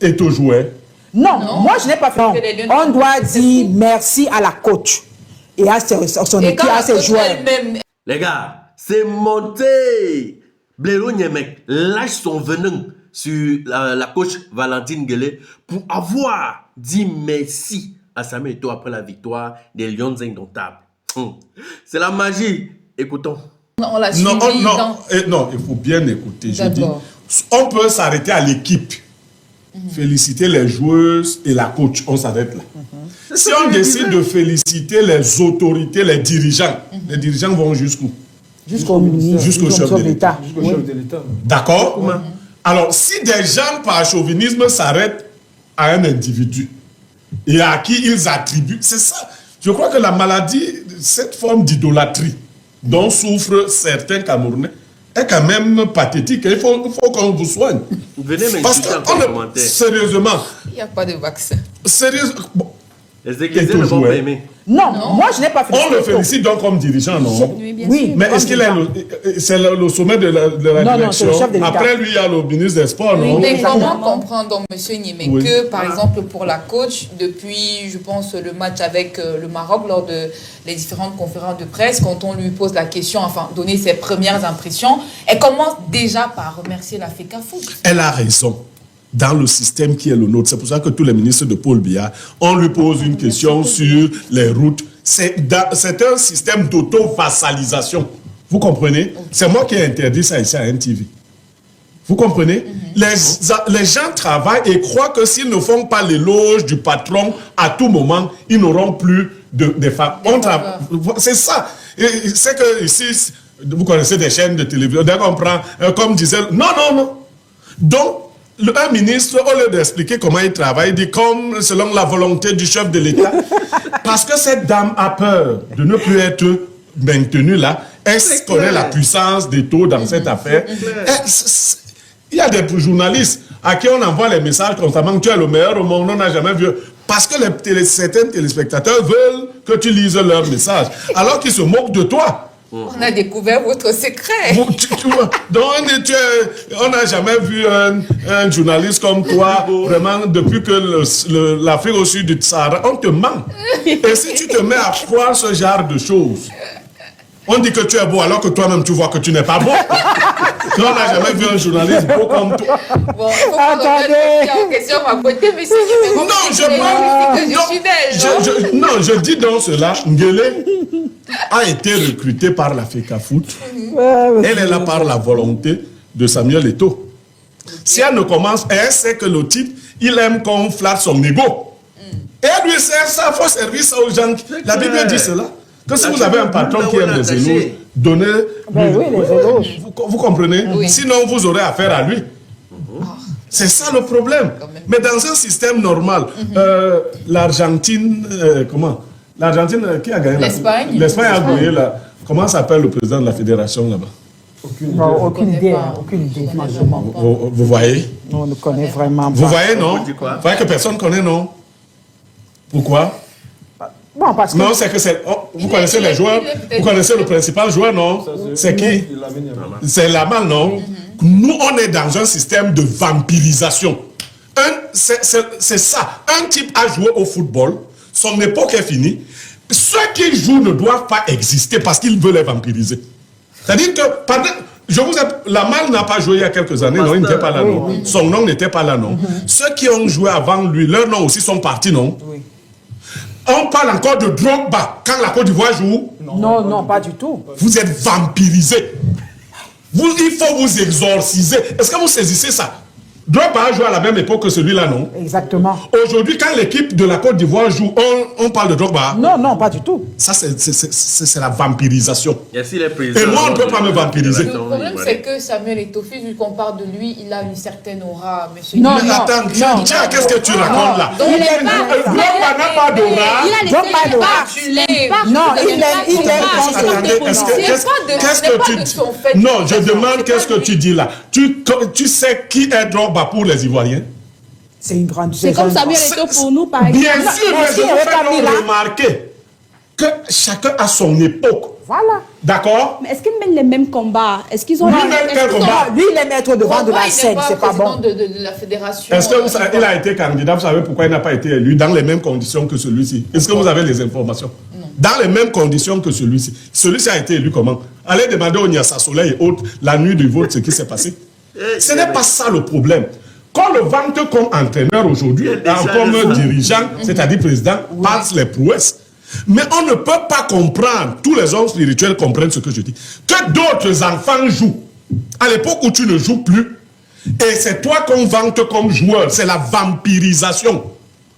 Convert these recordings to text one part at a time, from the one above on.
est au joueur. Non, moi je n'ai pas fait. On doit dire merci à la coach et à son équipe, à ses joueurs. Les gars, c'est monté. Blaireau Niemek lâche son venin sur la coach Valentine Guélé pour avoir dit merci à Samuel Eto'o après la victoire des Lions indomptables. C'est la magie. Écoutons. On l'a suivi. Non, il faut bien écouter. Je dis, on peut s'arrêter à l'équipe. Féliciter les joueuses et la coach, on s'arrête là. Si on décide de féliciter les autorités, les dirigeants vont jusqu'où? Jusqu'au chef de l'État. D'accord? Alors, si des gens par chauvinisme s'arrêtent à un individu et à qui ils attribuent, c'est ça. Je crois que la maladie, cette forme d'idolâtrie dont souffrent certains Camerounais, est quand même pathétique. Il faut qu'on vous soigne. Vous venez parce que, sérieusement. Il n'y a pas de vaccin. Sérieusement. Bon, les Églisiens ne vont pas aimer. Non, moi je n'ai pas fait. On le félicite donc comme dirigeant, non? Oui, mais est-ce qu'il est c'est le sommet de la direction? Non, le après lui, il y a le ministre des Sports, non? Mais comment comprendre, donc, M. Niémé, que, par exemple, pour la coach, depuis, je pense, le match avec le Maroc, lors de les différentes conférences de presse, quand on lui pose la question, enfin, donner ses premières impressions, elle commence déjà par remercier la FECAFOOT. Elle a raison. Dans le système qui est le nôtre. C'est pour ça que tous les ministres de Paul Biya, on lui pose une question sur les routes. C'est un système d'auto-vassalisation. Vous comprenez? C'est moi qui ai interdit ça ici à NTV. Vous comprenez? Les gens travaillent et croient que s'ils ne font pas l'éloge du patron à tout moment, ils n'auront plus de femmes. C'est ça. C'est que ici, vous connaissez des chaînes de télévision. Dès qu'on prend, comme disait... Non. Donc, un ministre, au lieu d'expliquer comment il travaille, il dit comme selon la volonté du chef de l'État. Parce que cette dame a peur de ne plus être maintenue là. Elle connaît la puissance des taux dans cette affaire. Il y a des journalistes à qui on envoie les messages constamment. Tu es le meilleur au monde, on n'a jamais vu. Parce que certains téléspectateurs veulent que tu lises leurs messages. Alors qu'ils se moquent de toi. On a découvert votre secret. On n'a jamais vu un journaliste comme toi, vraiment, depuis que l'Afrique au sud du Sahara, on te ment. Et si tu te mets à croire ce genre de choses, on dit que tu es beau alors que toi-même tu vois que tu n'es pas beau. On n'a jamais vu un journaliste beau comme toi. Bon, attendez. Non, je dis donc cela. Nguélé a été recruté par la FECAFOOT. Elle est là par la volonté de Samuel Eto'o. Si elle ne commence, elle sait que le type, il aime qu'on flatte son ego. Et elle lui sert ça, il faut servir ça aux gens. La Bible dit cela. Que si vous avez un patron qui aime les éloges, donnez... Vous comprenez? Sinon, vous aurez affaire à lui. C'est ça le problème. Mais dans un système normal, l'Argentine... comment? L'Argentine, qui a gagné? L'Espagne. L'Espagne a gagné là. Comment s'appelle le président de la fédération là-bas? Aucune idée, franchement. Vous voyez? On ne connaît vraiment pas. Vous voyez, non? Vous voyez que personne ne connaît, non? Pourquoi? Bon, parce que... Non, c'est que c'est... vous connaissez les joueurs? Vous connaissez le principal joueur, non? C'est qui? C'est Lamal, non? Nous, on est dans un système de vampirisation. C'est ça. Un type a joué au football, son époque est finie. Ceux qui jouent ne doivent pas exister parce qu'ils veulent les vampiriser. C'est-à-dire que... Lamal n'a pas joué il y a quelques années, non? Il n'était pas là, non? Son nom n'était pas là, non? Ceux qui ont joué avant lui, leurs noms aussi sont partis, non? On parle encore de Drogba quand la Côte d'Ivoire joue. Non, pas du tout. Vous êtes vampirisés. Il faut vous exorciser. Est-ce que vous saisissez ça? Drogba a joué à la même époque que celui-là, non? Exactement. Aujourd'hui, quand l'équipe de la Côte d'Ivoire joue, on parle de Drogba? Non, pas du tout. Ça, c'est la vampirisation. Et moi, on ne peut pas me vampiriser. Le problème, c'est que Samuel Eto'o, vu qu'on parle de lui, il a une certaine aura, monsieur. Non, attends, tiens, qu'est-ce que tu racontes là? Drogba n'a pas d'aura. Il a laissé Non, je demande qu'est-ce que tu dis là. Tu sais qui est Drogba pour les Ivoiriens? C'est une grande... C'est comme Samuel Eto'o pour nous, par exemple. Bien sûr, mais je vous fais remarquer que chacun a son époque. Voilà. D'accord? Mais est-ce qu'ils mènent les mêmes combats? Est-ce qu'ils ont... Lui, mène quel combat? Lui, il est maître devant de la scène, c'est pas bon. De la fédération. Est-ce que il a été candidat? Vous savez pourquoi il n'a pas été élu dans les mêmes conditions que celui-ci? Est-ce que vous avez les informations? Non. Dans les mêmes conditions que celui-ci. Celui-ci a été élu comment? Allez demander au Niassa Soleil et autres, la nuit du vote, ce qui s'est passé. Ce n'est pas ça le problème. Qu'on le vante comme entraîneur aujourd'hui, comme dirigeant, c'est-à-dire président, passe les prouesses. Mais on ne peut pas comprendre, tous les hommes spirituels comprennent ce que je dis, que d'autres enfants jouent. À l'époque où tu ne joues plus, et c'est toi qu'on vante comme joueur, c'est la vampirisation.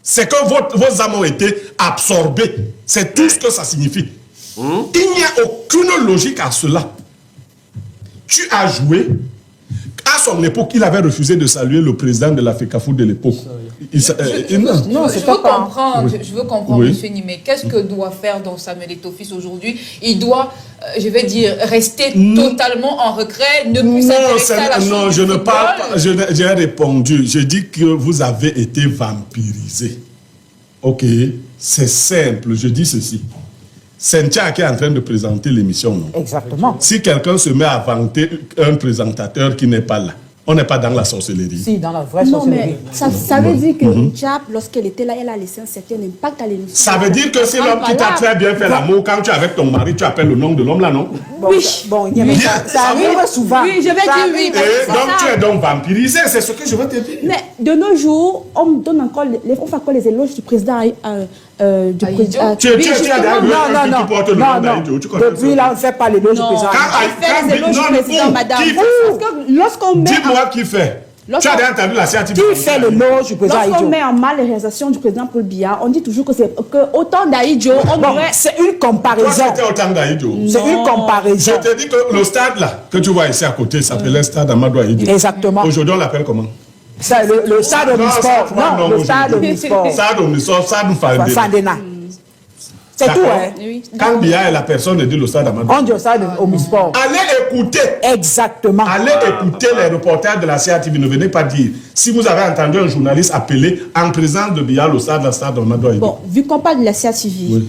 C'est que vos âmes ont été absorbées. C'est tout ce que ça signifie. Il n'y a aucune logique à cela. Tu as joué. À son époque, il avait refusé de saluer le président de la FECAFOOT de l'époque. Je veux comprendre, monsieur Nimé, qu'est-ce que doit faire donc Samuel Eto'o-Fils aujourd'hui? Il doit, je vais dire, rester totalement en retrait, ne plus s'intéresser à la chose. Non, je ne parle pas, j'ai répondu. Je dis que vous avez été vampirisé. Ok, c'est simple, je dis ceci. Cynthia qui est en train de présenter l'émission, non? Exactement. Si quelqu'un se met à vanter un présentateur qui n'est pas là, on n'est pas dans la sorcellerie. Si, dans la vraie Non, sorcellerie. mais ça veut dire que Jab, lorsqu'elle était là, elle a laissé un certain impact à l'émission. Ça veut dire que c'est l'homme qui t'a très bien fait l'amour. Quand tu es avec ton mari, tu appelles le nom de l'homme là, non? Oui. Bon, ça arrive souvent. Oui, je vais dire oui. Donc tu es donc vampirisé, c'est ce que je veux te dire. Mais de nos jours, on donne encore on fait encore les éloges du président. Tu as déjà qui porte le nom d'Aïdjo. Depuis là, on ne fait pas l'éloge du président. On fait les éloges du président, madame. Parce que lorsqu'on met... Dis-moi qui fait. Tu as déjà entendu la CATV. Qui fait l'éloge du président Aïdjo? Lorsqu'on met en mal les réalisations du président Paul Biya, on dit toujours que c'est autant d'Aïdjo, on devrait... C'est une comparaison. Toi, c'était autant d'Aïdjo. C'est une comparaison. Je te dis que le stade là, que tu vois ici à côté, s'appelait stade Amadou Aïdjo. Exactement. Aujourd'hui, on l'appelle comment? Le stade Omnisport. Non, le stade Omnisport. Stade Omnisport, stade Fandena. C'est tout, hein? Quand Biya est la personne dit le stade Amadou. On dit au stade Omnisport. Allez écouter. Exactement. Allez écouter les reporters de la CATV. Ne venez pas dire. Si vous avez entendu un journaliste appeler en présence de Biya le stade Amadou Aïdjo. Bon, vu qu'on parle de la CATV,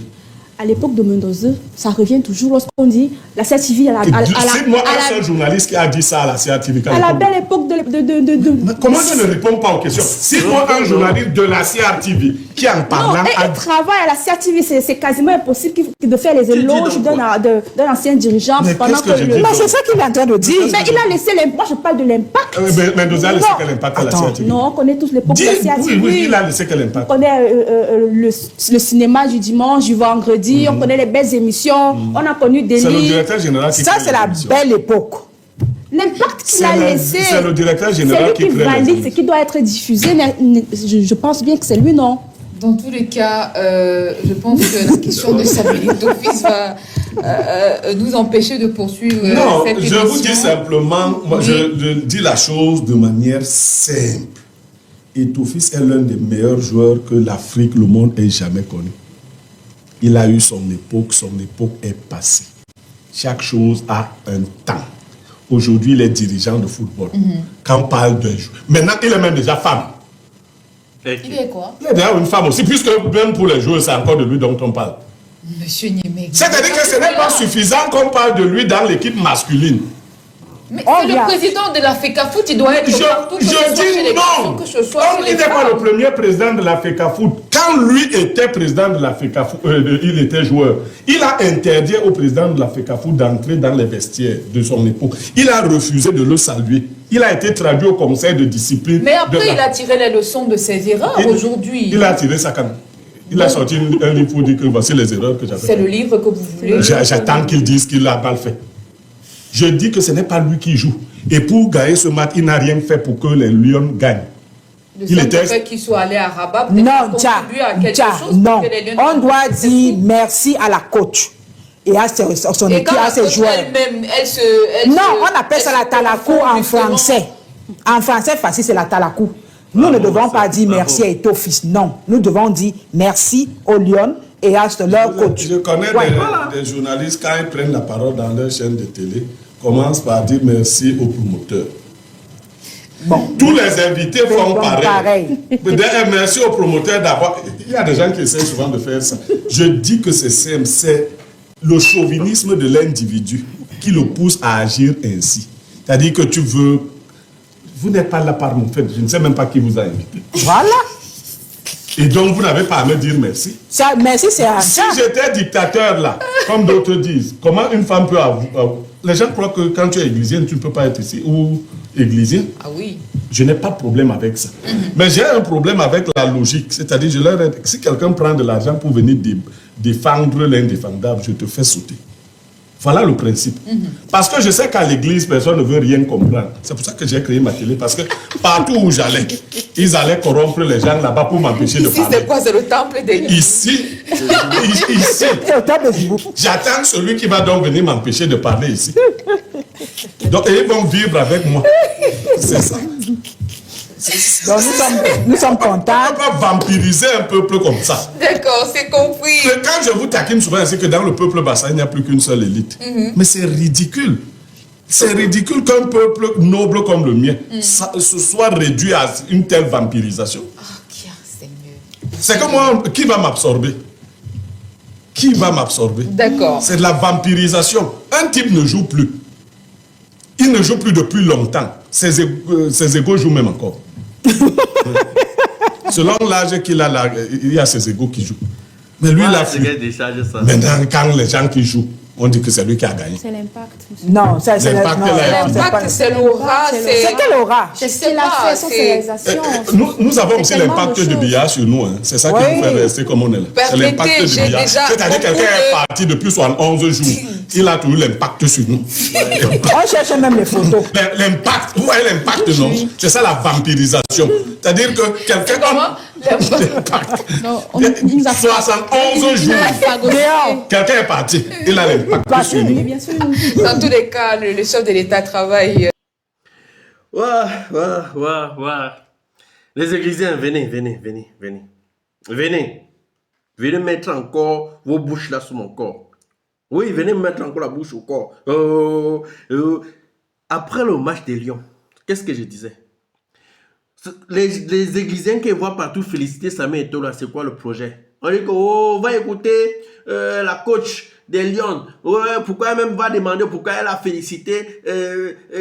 à l'époque de Mendoza, ça revient toujours lorsqu'on dit la CATV Cite-moi un seul journaliste qui a dit ça à la CATV. À la belle époque de... Comment tu ne réponds pas aux questions? Cite-moi un journaliste de la CATV qui en parlant... Non, elle travaille à la CATV, c'est quasiment impossible de faire les éloges d'un ancien dirigeant pendant que... Mais c'est ça qu'il est en train de dire. Mais il a laissé l'impact. Moi, je parle de l'impact. Mendoza a laissé quel impact à la CATV? Non, on connaît tous l'époque de la CATV. Oui, il a laissé quel impact? On connaît le cinéma du dimanche, du vendredi, on connaît les belles émissions, on a connu des livres. C'est le directeur général qui ça, c'est la belle époque. L'impact qu'il a laissé, c'est le directeur général qui valide, c'est qui doit être diffusé. Je pense bien que c'est lui, non? Dans tous les cas, je pense que la question de Samuel Eto'o-Fils va nous empêcher de poursuivre cette émission. Je vous dis simplement, moi, je dis la chose de manière simple. Eto'o-Fils est l'un des meilleurs joueurs que l'Afrique, le monde ait jamais connu. Il a eu son époque est passée. Chaque chose a un temps. Aujourd'hui, il est dirigeant de football. Quand on parle d'un joueur. Maintenant, il est même déjà femme. Il est quoi? Il est déjà une femme aussi, puisque même pour les joueurs, c'est encore de lui dont on parle. Monsieur Nimé. C'est-à-dire que ce n'est pas suffisant qu'on parle de lui dans l'équipe masculine. Mais c'est le président de la FECAFOOT, il doit être partout. Je dis non. Il n'est pas le premier président de la FECAFOOT. Quand lui était président de la FECAFOOT, il était joueur. Il a interdit au président de la FECAFOOT d'entrer dans les vestiaires de son époque. Il a refusé de le saluer. Il a été traduit au conseil de discipline. Mais après, il a tiré les leçons de ses erreurs aujourd'hui. Il a tiré sa canne. Il a sorti un livre pour dire que voici les erreurs que j'avais faites. C'est le livre que vous voulez. J'attends qu'il dise qu'il a mal fait. Je dis que ce n'est pas lui qui joue. Et pour gagner ce match, il n'a rien fait pour que les Lions gagnent. Il était fait qu'il soit allé à Rabat. Non, non. On doit dire merci à la coach et à son équipe, à ses joueurs. Non, on appelle ça la talakou en français. En français, facile, c'est la talakou. Nous ne devons pas dire merci à Eto'o-Fils. Non, nous devons dire merci aux Lions et à leur coach. Je connais des journalistes, quand ils prennent la parole dans leur chaîne de télé, commencent par dire merci aux promoteurs. Bon. Tous les invités font pareil. Merci aux promoteurs d'abord. Il y a des gens qui essaient souvent de faire ça. Je dis que c'est simple, c'est le chauvinisme de l'individu qui le pousse à agir ainsi. C'est-à-dire que vous n'êtes pas là par mon fait, je ne sais même pas qui vous a invité. Voilà. Et donc, vous n'avez pas à me dire merci. Ça, merci, c'est un Si j'étais dictateur là, comme d'autres disent, comment une femme peut avoir... Les gens croient que quand tu es églisienne, tu ne peux pas être ici. Ou églisien. Ah oui. Je n'ai pas de problème avec ça. Mais j'ai un problème avec la logique. C'est-à-dire, si quelqu'un prend de l'argent pour venir défendre l'indéfendable, je te fais sauter. Voilà le principe. Parce que je sais qu'à l'église, personne ne veut rien comprendre. C'est pour ça que j'ai créé ma télé. Parce que partout où j'allais, ils allaient corrompre les gens là-bas pour m'empêcher de parler. Ici, c'est quoi? C'est le temple des lieux. Ici, j'attends celui qui va donc venir m'empêcher de parler ici. Donc, ils vont vivre avec moi. C'est ça. Donc, nous sommes contents. On ne peut pas vampiriser un peuple comme ça. D'accord, c'est compris. Mais quand je vous taquine souvent, c'est que dans le peuple bassin, il n'y a plus qu'une seule élite. Mais c'est ridicule. C'est ridicule qu'un peuple noble comme le mien se soit réduit à une telle vampirisation. C'est que moi, qui va m'absorber? Qui va m'absorber? D'accord. C'est de la vampirisation. Un type ne joue plus. Il ne joue plus depuis longtemps. Ses égos jouent même encore. Selon l'âge qu'il a, là, il y a ses égos qui jouent. Mais lui, il a plus. Maintenant, quand les gens qui jouent, on dit que c'est lui qui a gagné. C'est l'impact. Non, c'est l'impact, c'est l'aura. C'est quel aura? C'est la façon de réalisation. Nous avons aussi l'impact du billard sur nous. Hein. C'est ça qui nous fait rester comme on est là. C'est l'impact du billard. C'est-à-dire que quelqu'un est parti depuis 71 jours. Il a toujours l'impact sur nous. On cherche même les photos. L'impact, vous voyez l'impact, non? C'est ça la vampirisation. C'est-à-dire que quelqu'un... Comment? L'impact. On nous a 71 jours. Quelqu'un est parti. Il a l'impact sur nous. Bien sûr. Dans tous les cas, le chef de l'État travaille. Les églisiens, venez. Venez mettre encore vos bouches là sur mon corps. Oui, venez mettre encore la bouche au corps. Après le match des Lions, qu'est-ce que je disais? Les églisiens qui voient partout féliciter Samuel Eto'o, là, c'est quoi le projet? On dit qu'on va écouter la coach des Lions. Ouais, pourquoi elle même va demander pourquoi elle a félicité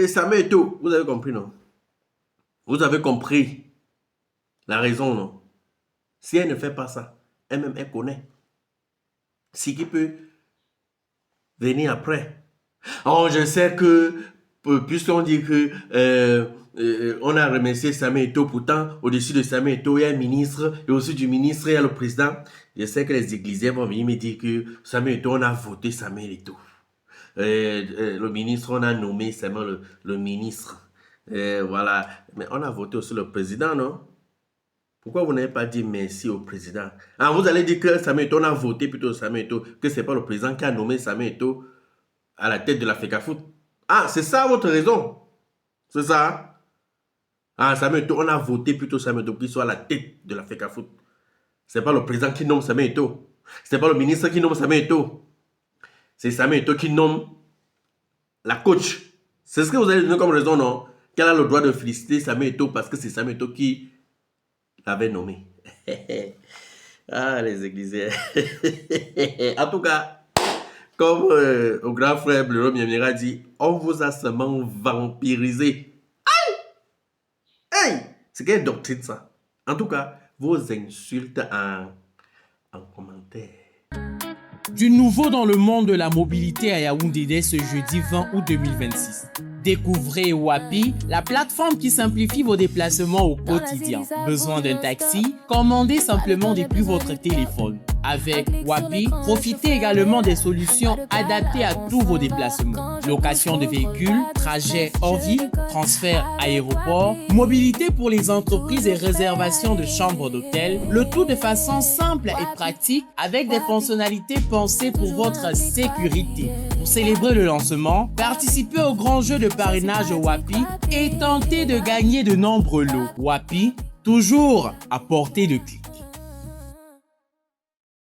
Samuel Eto'o? Vous avez compris, non? Vous avez compris la raison, non? Si elle ne fait pas ça, elle-même, elle connaît ce qui peut venir après. Oh, je sais que, puisqu'on dit que on a remercié Samuel Eto'o, pourtant, au-dessus de Samuel Eto'o, il y a un ministre, et au-dessus du ministre, il y a le président. Je sais que les églisiens vont venir me dire que Samuel Eto'o, on a voté Samuel Eto'o. Le ministre, on a nommé seulement le ministre. Voilà. Mais on a voté aussi le président, non? Pourquoi vous n'avez pas dit merci au président? Ah, vous allez dire que Samuel Eto'o, on a voté plutôt Samuel Eto'o, que ce n'est pas le président qui a nommé Samuel Eto'o à la tête de la FECAFOOT. Ah, c'est ça votre raison? C'est ça? Ah, Samuel Eto'o, on a voté plutôt Samuel Eto'o qui soit à la tête de la FECAFOOT. Ce n'est pas le président qui nomme Samuel Eto'o. Ce n'est pas le ministre qui nomme Samuel Eto'o. C'est Samuel Eto'o qui nomme la coach. C'est ce que vous avez donné comme raison, non? Qu'elle a le droit de féliciter Samuel Eto'o parce que c'est Samuel Eto'o qui l'avait nommé. Ah, les églisiens. En tout cas, comme au grand frère Blero Miamira dit, on vous a seulement vampirisé. Hey! C'est quelle doctrine ça? En tout cas, vos insultes en commentaire. Du nouveau dans le monde de la mobilité à Yaoundé dès ce jeudi 20 août 2026. Découvrez Wapi, la plateforme qui simplifie vos déplacements au quotidien. Besoin d'un taxi? Commandez simplement depuis votre téléphone. Avec Wapi, profitez également des solutions adaptées à tous vos déplacements. Location de véhicules, trajets hors ville, transfert aéroport, mobilité pour les entreprises et réservation de chambres d'hôtel. Le tout de façon simple et pratique avec des fonctionnalités pensées pour votre sécurité. Pour célébrer le lancement, participez au grand jeu de parrainage Wapi et tentez de gagner de nombreux lots. Wapi, toujours à portée de clic.